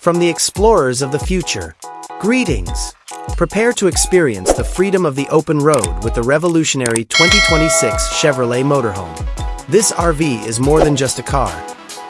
From the explorers of the future, greetings! Prepare to experience the freedom of the open road with the revolutionary 2026 Chevrolet Motorhome. This RV is more than just a car.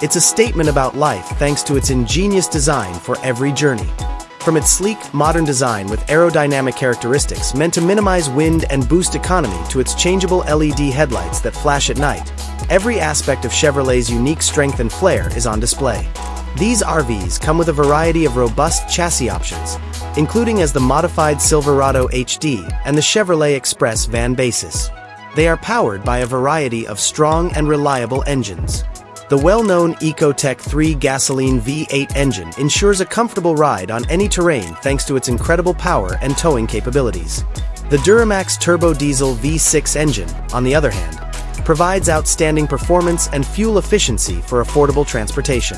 It's a statement about life thanks to its ingenious design for every journey. From its sleek, modern design with aerodynamic characteristics meant to minimize wind and boost economy to its changeable LED headlights that flash at night, every aspect of Chevrolet's unique strength and flair is on display. These RVs come with a variety of robust chassis options, including as the modified Silverado HD and the Chevrolet Express van basis. They are powered by a variety of strong and reliable engines. The well-known Ecotec 3 gasoline V8 engine ensures a comfortable ride on any terrain thanks to its incredible power and towing capabilities. The Duramax Turbo-Diesel V6 engine, on the other hand, provides outstanding performance and fuel efficiency for affordable transportation.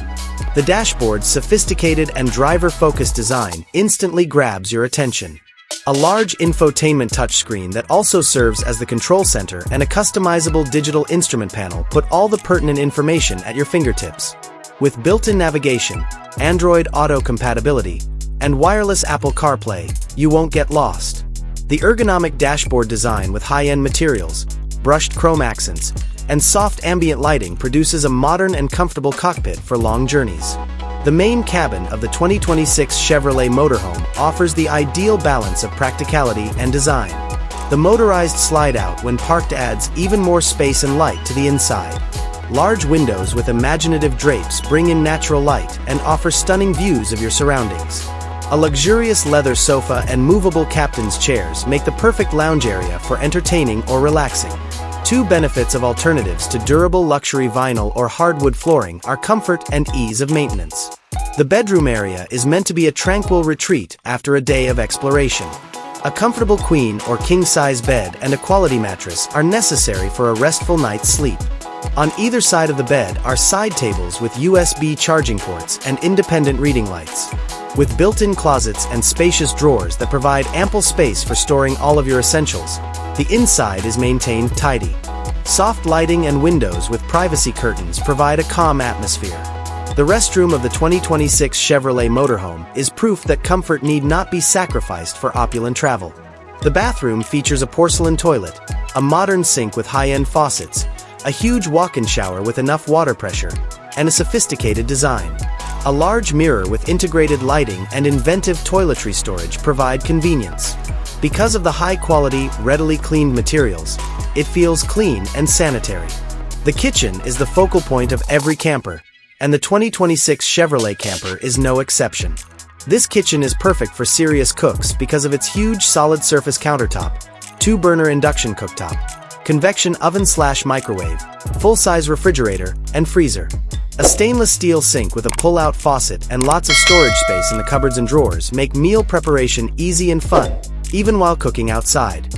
The dashboard's sophisticated and driver-focused design instantly grabs your attention. A large infotainment touchscreen that also serves as the control center and a customizable digital instrument panel put all the pertinent information at your fingertips. With built-in navigation, Android Auto compatibility, and wireless Apple CarPlay, you won't get lost. The ergonomic dashboard design with high-end materials, brushed chrome accents, and soft ambient lighting produces a modern and comfortable cockpit for long journeys. The main cabin of the 2026 Chevrolet Motorhome offers the ideal balance of practicality and design. The motorized slide-out when parked adds even more space and light to the inside. Large windows with imaginative drapes bring in natural light and offer stunning views of your surroundings. A luxurious leather sofa and movable captain's chairs make the perfect lounge area for entertaining or relaxing. Two benefits of alternatives to durable luxury vinyl or hardwood flooring are comfort and ease of maintenance. The bedroom area is meant to be a tranquil retreat after a day of exploration. A comfortable queen or king-size bed and a quality mattress are necessary for a restful night's sleep. On either side of the bed are side tables with USB charging ports and independent reading lights. With built-in closets and spacious drawers that provide ample space for storing all of your essentials, the inside is maintained tidy. Soft lighting and windows with privacy curtains provide a calm atmosphere. The restroom of the 2026 Chevrolet Motorhome is proof that comfort need not be sacrificed for opulent travel. The bathroom features a porcelain toilet, a modern sink with high-end faucets, a huge walk-in shower with enough water pressure, and a sophisticated design. A large mirror with integrated lighting and inventive toiletry storage provide convenience. Because of the high-quality, readily cleaned materials, it feels clean and sanitary. The kitchen is the focal point of every camper, and the 2026 Chevrolet camper is no exception. This kitchen is perfect for serious cooks because of its huge solid-surface countertop, 2-burner induction cooktop, convection oven/microwave, full-size refrigerator, and freezer. A stainless steel sink with a pull-out faucet and lots of storage space in the cupboards and drawers make meal preparation easy and fun, even while cooking outside.